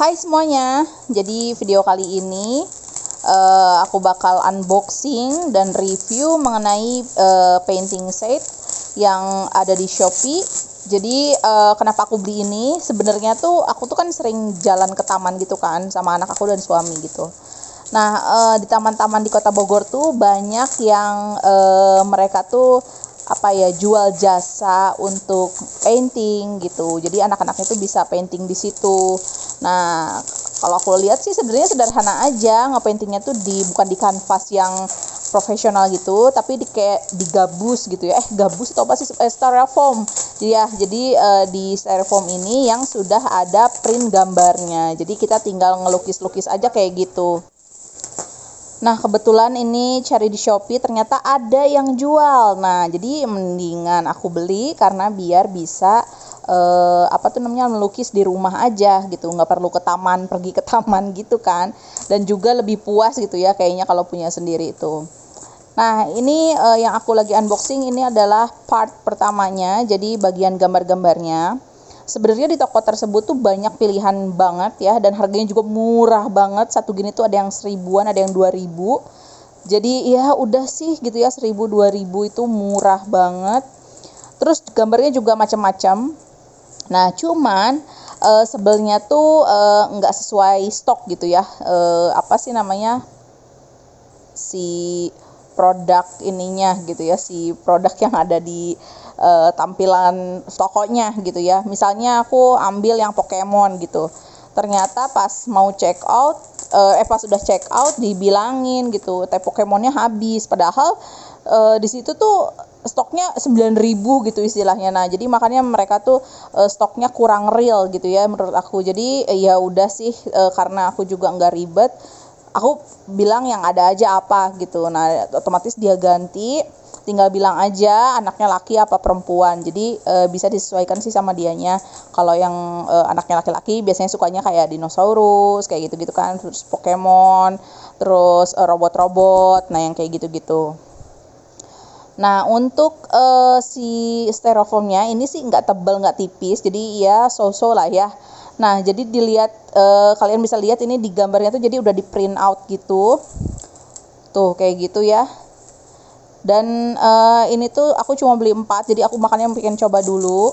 Hai semuanya, jadi video kali ini aku bakal unboxing dan review mengenai painting set yang ada di Shopee. Jadi kenapa aku beli ini? Sebenarnya tuh aku tuh kan sering jalan ke taman gitu kan sama anak aku dan suami gitu. Nah di taman-taman di Kota Bogor tuh banyak yang mereka tuh jual jasa untuk painting gitu. Jadi anak-anaknya tuh bisa painting di situ. Nah, kalau aku lihat sih sebenarnya sederhana aja, ngepaintingnya tuh bukan di kanvas yang profesional gitu, tapi kayak di gabus gitu ya. Gabus itu apa sih? Styrofoam. Jadi di styrofoam ini yang sudah ada print gambarnya. Jadi kita tinggal ngelukis-lukis aja kayak gitu. Nah, kebetulan ini cari di Shopee ternyata ada yang jual. Nah, jadi mendingan aku beli karena biar bisa melukis di rumah aja gitu, nggak perlu ke taman, pergi ke taman gitu kan. Dan juga lebih puas gitu ya kayaknya kalau punya sendiri itu. Nah, ini yang aku lagi unboxing ini adalah part pertamanya, jadi bagian gambar-gambarnya. Sebenarnya di toko tersebut tuh banyak pilihan banget ya, dan harganya juga murah banget. Satu gini tuh ada yang 1000-an, ada yang 2000. Jadi ya udah sih gitu ya, 1000 2000 itu murah banget. Terus gambarnya juga macam-macam. Nah, cuman sebelnya tuh nggak sesuai stok gitu ya. Si produk ininya gitu ya, si produk yang ada di tampilan tokonya gitu ya. Misalnya aku ambil yang Pokemon gitu, ternyata pas mau check out pas udah check out dibilangin gitu teh Pokemonnya habis, padahal di situ tuh stoknya 9.000 gitu istilahnya. Nah, jadi makanya mereka tuh stoknya kurang real gitu ya menurut aku. Jadi ya udah sih, karena aku juga nggak ribet, aku bilang yang ada aja apa gitu. Nah, otomatis dia ganti, tinggal bilang aja anaknya laki apa perempuan. Jadi bisa disesuaikan sih sama dianya. Kalau yang anaknya laki-laki biasanya sukanya kayak dinosaurus kayak gitu-gitu kan, terus Pokemon, terus robot-robot, nah yang kayak gitu-gitu. Nah, untuk si styrofoamnya ini sih nggak tebal, nggak tipis, jadi ya so-so lah ya. Nah, jadi dilihat, kalian bisa lihat ini di gambarnya tuh jadi udah di print out gitu. Tuh, kayak gitu ya. Dan ini tuh aku cuma beli 4, jadi aku makanya pengen coba dulu.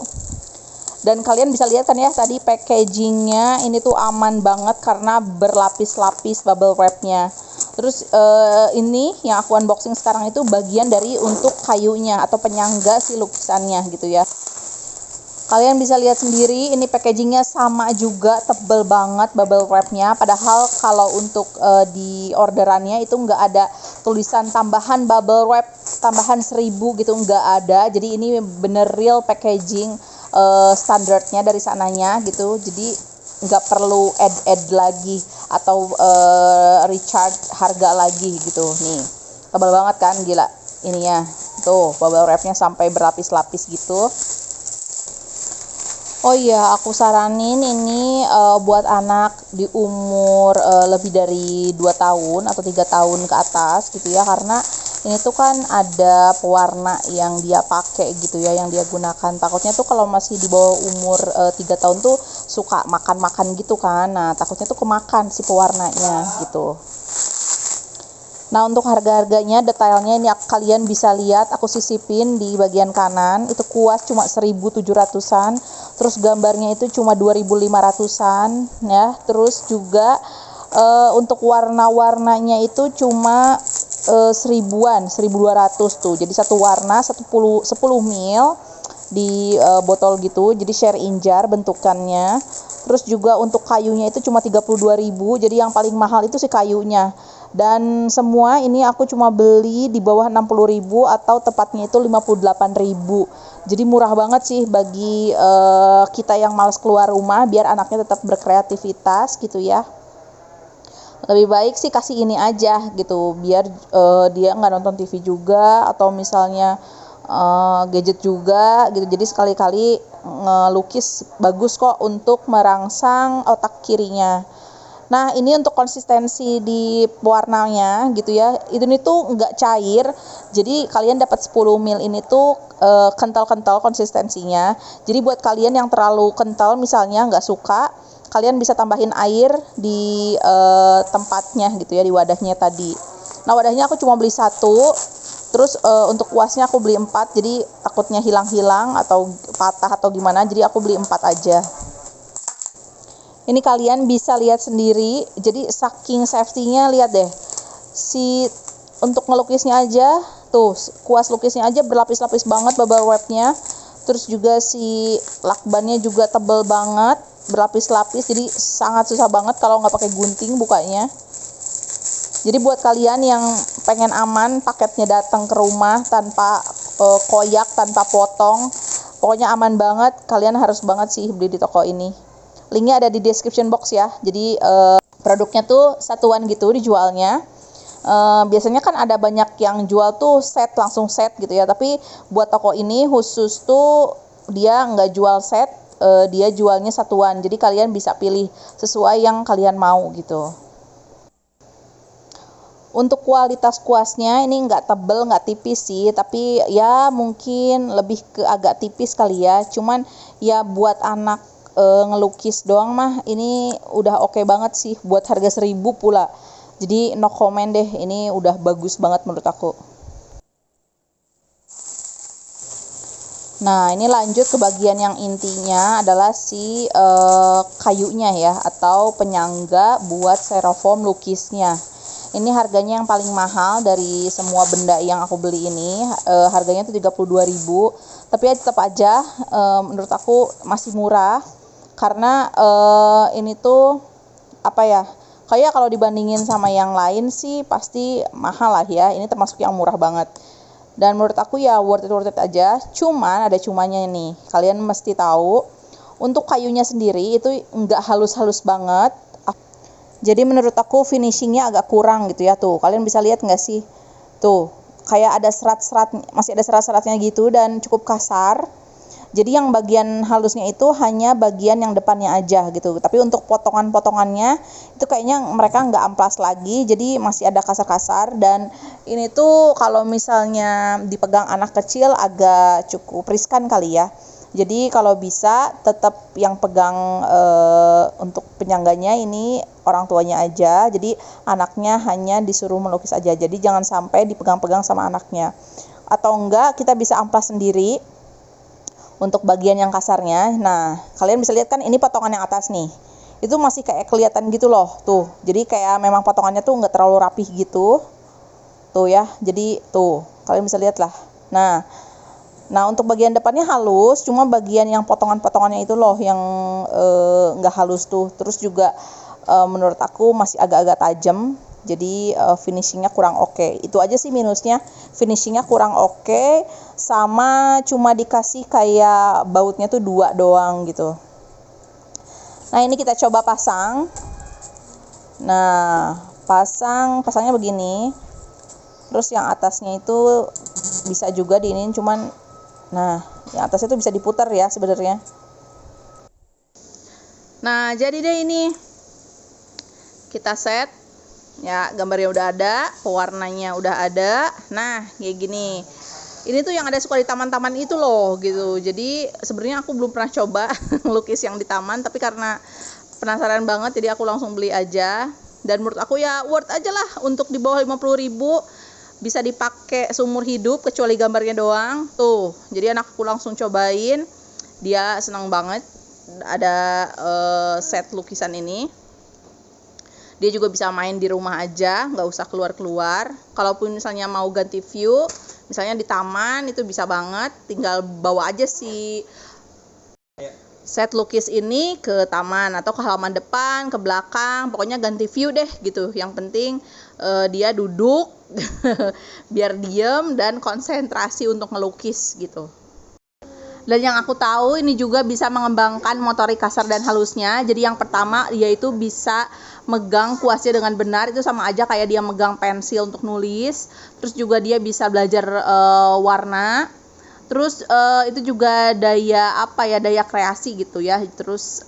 Dan kalian bisa lihat kan ya tadi packagingnya ini tuh aman banget karena berlapis-lapis bubble wrapnya. Terus ini yang aku unboxing sekarang itu bagian dari untuk kayunya atau penyangga si lukisannya gitu ya. Kalian bisa lihat sendiri ini packagingnya sama juga, tebel banget bubble wrapnya. Padahal kalau untuk di orderannya itu nggak ada tulisan tambahan bubble wrap tambahan 1000 gitu, nggak ada. Jadi ini bener real packaging standarnya dari sananya gitu. Jadi nggak perlu add lagi atau recharge harga lagi gitu. Nih, tebal banget kan, gila ininya. Tuh, bubble wrapnya sampai berlapis-lapis gitu. Oh iya, aku saranin ini buat anak di umur lebih dari 2 tahun atau 3 tahun ke atas gitu ya, karena ini tuh kan ada pewarna yang dia pakai gitu ya, yang dia gunakan. Takutnya tuh kalau masih di bawah umur 3 tahun tuh suka makan-makan gitu kan. Nah, takutnya tuh kemakan si pewarnanya gitu. Nah, untuk harga-harganya, detailnya ini kalian bisa lihat, aku sisipin di bagian kanan. Itu kuas cuma 1.700-an. Terus gambarnya itu cuma 2.500-an ya. Terus juga untuk warna-warnanya itu cuma 1000-an, 1.200 tuh. Jadi satu warna 10 ml di botol gitu. Jadi share in jar bentukannya. Terus juga untuk kayunya itu cuma 32.000. Jadi yang paling mahal itu si kayunya. Dan semua ini aku cuma beli di bawah 60.000 atau tepatnya itu 58.000. Jadi murah banget sih bagi kita yang malas keluar rumah, biar anaknya tetap berkreativitas gitu ya. Lebih baik sih kasih ini aja gitu, biar dia nggak nonton TV juga atau misalnya gadget juga gitu. Jadi sekali-kali ngelukis bagus kok untuk merangsang otak kirinya. Nah, ini untuk konsistensi di warnanya gitu ya. Ini tuh nggak cair. Jadi kalian dapat 10 ml ini tuh kental-kental konsistensinya. Jadi buat kalian yang terlalu kental misalnya nggak suka, kalian bisa tambahin air di tempatnya gitu ya, di wadahnya tadi. Nah, wadahnya aku cuma beli 1. Terus untuk kuasnya aku beli 4, jadi takutnya hilang-hilang atau patah atau gimana, jadi aku beli 4 aja. Ini kalian bisa lihat sendiri, jadi saking safety-nya, lihat deh. Untuk ngelukisnya aja, tuh kuas lukisnya aja berlapis-lapis banget bubble wrap-nya. Terus juga si lakbannya juga tebel banget, berlapis-lapis, jadi sangat susah banget kalau nggak pakai gunting bukanya. Jadi buat kalian yang pengen aman, paketnya datang ke rumah tanpa koyak, tanpa potong, pokoknya aman banget, kalian harus banget sih beli di toko ini. Linknya ada di description box ya. Jadi produknya tuh satuan gitu dijualnya. Biasanya kan ada banyak yang jual tuh langsung set gitu ya. Tapi buat toko ini khusus tuh dia nggak jual set, dia jualnya satuan. Jadi kalian bisa pilih sesuai yang kalian mau gitu. Untuk kualitas kuasnya ini nggak tebel, nggak tipis sih, tapi ya mungkin lebih ke agak tipis kali ya. Cuman ya buat anak ngelukis doang mah ini udah oke banget sih, buat harga 1.000 pula. Jadi no comment deh, ini udah bagus banget menurut aku. Nah, ini lanjut ke bagian yang intinya adalah si kayunya ya, atau penyangga buat styrofoam lukisnya. Ini harganya yang paling mahal dari semua benda yang aku beli ini. Harganya tuh 32.000. Tapi ya tetap aja menurut aku masih murah. Karena ini tuh apa ya? Kayak kalau dibandingin sama yang lain sih pasti mahal lah ya. Ini termasuk yang murah banget. Dan menurut aku ya worth it aja. Cuman ada cumanya nih. Kalian mesti tahu untuk kayunya sendiri itu nggak halus-halus banget. Jadi menurut aku finishingnya agak kurang gitu ya, tuh kalian bisa lihat nggak sih, tuh kayak ada serat-serat, masih ada serat-seratnya gitu dan cukup kasar. Jadi yang bagian halusnya itu hanya bagian yang depannya aja gitu, tapi untuk potongan-potongannya itu kayaknya mereka nggak amplas lagi, jadi masih ada kasar-kasar. Dan ini tuh kalau misalnya dipegang anak kecil agak cukup riskan kali ya. Jadi kalau bisa tetap yang pegang untuk penyangganya ini orang tuanya aja. Jadi anaknya hanya disuruh melukis aja. Jadi jangan sampai dipegang-pegang sama anaknya. Atau enggak kita bisa amplas sendiri untuk bagian yang kasarnya. Nah, kalian bisa lihat kan ini potongan yang atas nih. Itu masih kayak kelihatan gitu loh, tuh. Jadi kayak memang potongannya tuh nggak terlalu rapih gitu. Tuh ya. Jadi tuh, kalian bisa lihat lah. Nah, untuk bagian depannya halus, cuma bagian yang potongan-potongannya itu loh yang nggak halus tuh. Terus juga menurut aku masih agak-agak tajam, jadi finishingnya kurang oke. Itu aja sih minusnya, finishingnya kurang oke, sama cuma dikasih kayak bautnya tuh 2 doang gitu. Nah, ini kita coba pasang. Nah, pasangnya begini. Terus yang atasnya itu bisa juga diinin, cuman nah, yang atasnya tuh bisa diputar ya sebenarnya. Nah, jadi deh ini kita set. Ya, gambarnya udah ada, pewarnanya udah ada. Nah, kayak gini. Ini tuh yang ada suka di taman-taman itu loh gitu. Jadi sebenarnya aku belum pernah coba lukis yang di taman, tapi karena penasaran banget jadi aku langsung beli aja. Dan menurut aku ya worth aja lah untuk di bawah 50.000. Bisa dipakai seumur hidup kecuali gambarnya doang. Tuh, jadi anakku langsung cobain, dia senang banget ada set lukisan ini. Dia juga bisa main di rumah aja, nggak usah keluar-keluar. Kalaupun misalnya mau ganti view, misalnya di taman itu bisa banget, tinggal bawa aja si set lukis ini ke taman atau ke halaman depan, ke belakang, pokoknya ganti view deh gitu. Yang penting dia duduk biar diem dan konsentrasi untuk ngelukis gitu. Dan yang aku tahu ini juga bisa mengembangkan motorik kasar dan halusnya. Jadi yang pertama yaitu bisa megang kuasnya dengan benar, itu sama aja kayak dia megang pensil untuk nulis. Terus juga dia bisa belajar warna. Terus itu juga daya kreasi gitu ya. Terus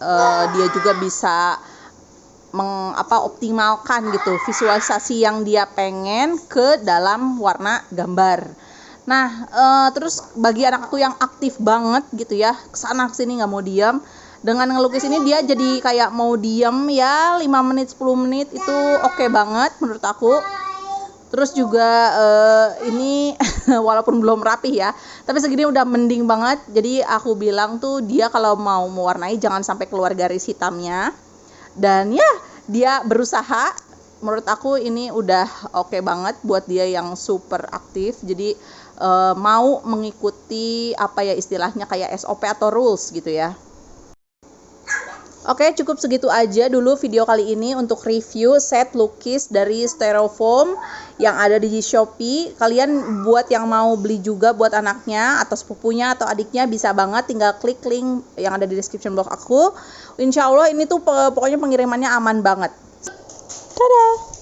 dia juga bisa optimalkan gitu visualisasi yang dia pengen ke dalam warna gambar. Nah, terus bagi anak aku yang aktif banget gitu ya, kesana kesini nggak mau diam, Dengan ngelukis ini dia jadi kayak mau diem ya 5 menit 10 menit itu oke banget menurut aku. Terus juga ini walaupun belum rapih ya, tapi segini udah mending banget. Jadi aku bilang tuh dia kalau mau mewarnai jangan sampai keluar garis hitamnya. Dan ya dia berusaha. Menurut aku ini udah oke banget buat dia yang super aktif. Jadi mau mengikuti apa ya istilahnya kayak SOP atau rules gitu ya. Oke, cukup segitu aja dulu video kali ini untuk review set lukis dari Styrofoam yang ada di Shopee. Kalian buat yang mau beli juga buat anaknya atau sepupunya atau adiknya bisa banget, tinggal klik link yang ada di description box aku. Insya Allah ini tuh pokoknya pengirimannya aman banget. Dadah!